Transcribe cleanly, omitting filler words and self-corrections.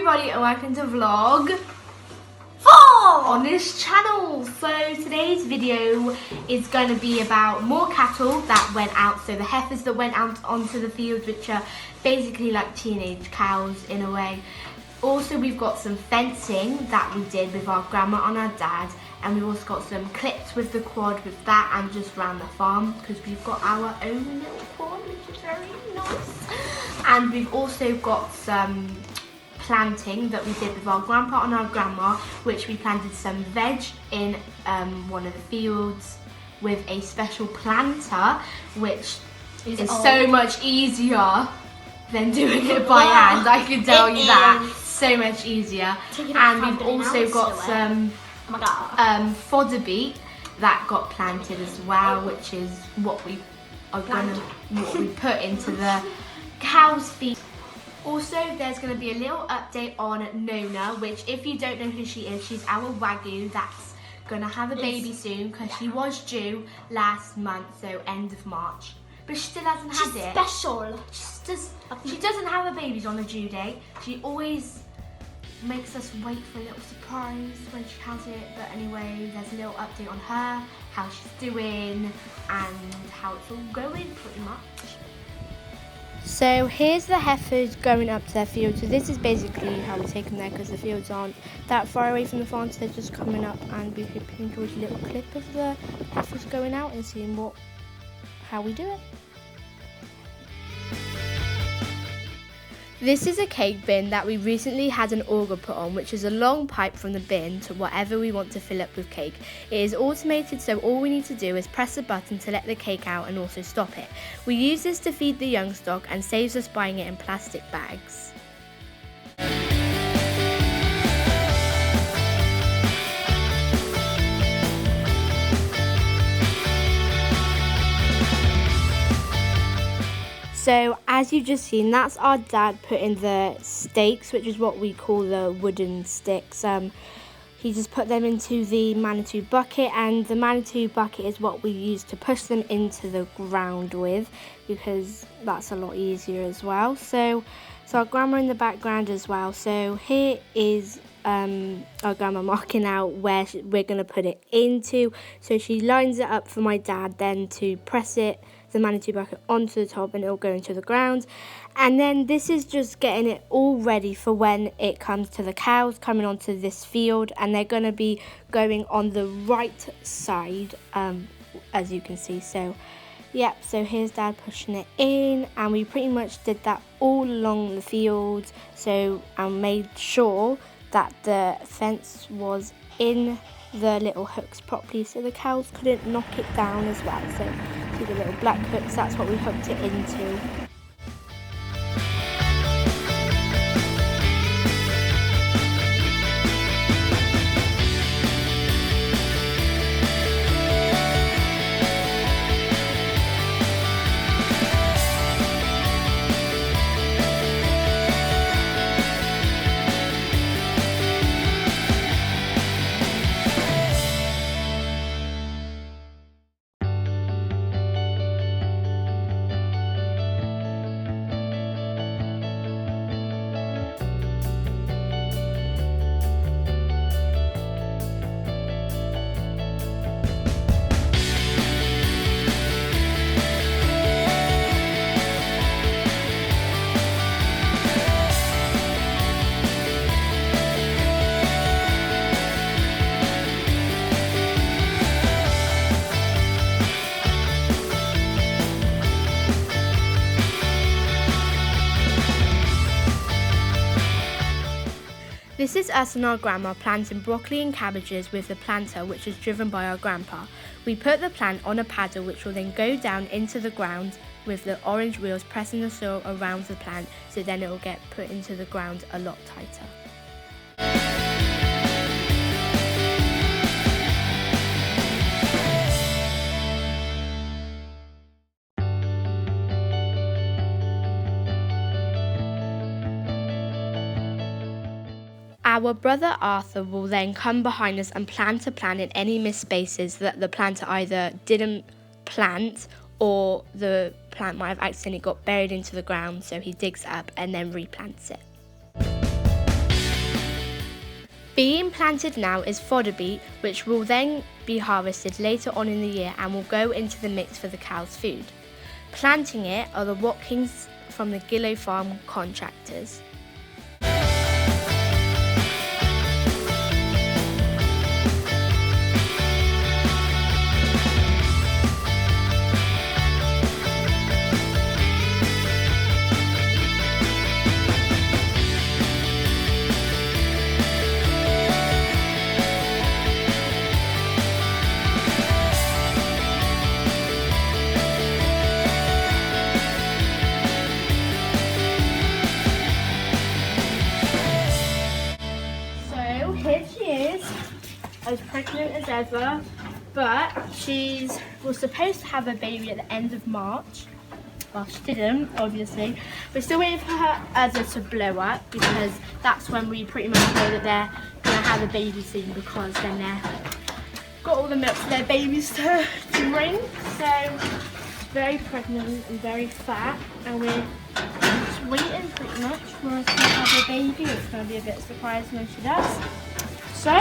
everybody and welcome to vlog 4 on this channel. So today's video is going to be about more cattle that went out, so the heifers that went out onto the fields, which are basically like teenage cows in a way. Also we've got some fencing that we did with our grandma and our dad, and we've also got some clips with the quad with that and just around the farm because we've got our own little quad, which is very nice. And we've also got some planting that we did with our grandpa and our grandma, which we planted some veg in one of the fields with a special planter, which is so much easier than doing it by hand. I can tell you that. So much easier. And we've also got some fodder beet that got planted as well, which is what we put into the cow's feed. Also, there's going to be a little update on Nona, which, if you don't know who she is, she's our Wagyu that's going to have a baby soon because she was due last month, so end of March. But she still hasn't had it. Special. She doesn't have a baby on a due date. She always makes us wait for a little surprise when she has it. But anyway, there's a little update on her, how she's doing, and how it's all going pretty much. So here's the heifers going up to their field. So this is basically how we take them there because the fields aren't that far away from the farm, so they're just coming up, and we hope you enjoyed a little clip of the heifers going out and seeing how we do it. This is a cake bin that we recently had an auger put on, which is a long pipe from the bin to whatever we want to fill up with cake. It is automated, so all we need to do is press a button to let the cake out and also stop it. We use this to feed the young stock and saves us buying it in plastic bags. So as you've just seen, that's our dad putting the stakes, which is what we call the wooden sticks. He just put them into the Manitou bucket, and the Manitou bucket is what we use to push them into the ground with, because that's a lot easier as well. So our grandma in the background as well. So here is our grandma marking out where we're going to put it into. So she lines it up for my dad then to press it, the Manitou bucket, onto the top, and it'll go into the ground. And then this is just getting it all ready for when it comes to the cows coming onto this field, and they're going to be going on the right side, as you can see. So yep, so here's dad pushing it in, and we pretty much did that all along the field, so I made sure that the fence was in the little hooks properly so the cows couldn't knock it down as well. So see the little black hooks, that's what we hooked it into. This is us and our grandma planting broccoli and cabbages with the planter, which is driven by our grandpa. We put the plant on a paddle, which will then go down into the ground with the orange wheels pressing the soil around the plant, so then it will get put into the ground a lot tighter. Our brother Arthur will then come behind us and plant a plant in any missed spaces that the planter either didn't plant or the plant might have accidentally got buried into the ground, so he digs it up and then replants it. Being planted now is fodder beet, which will then be harvested later on in the year and will go into the mix for the cow's food. Planting it are the Watkins from the Gillow Farm contractors. Here she is, as pregnant as ever, but she was supposed to have a baby at the end of March. Well, she didn't, obviously. We're still waiting for her udder to blow up because that's when we pretty much know that they're going to have a baby soon, because then they've got all the milk for their babies to drink. So, very pregnant and very fat, and we're just waiting pretty much for us to have a baby. It's going to be a bit surprising when she does. So,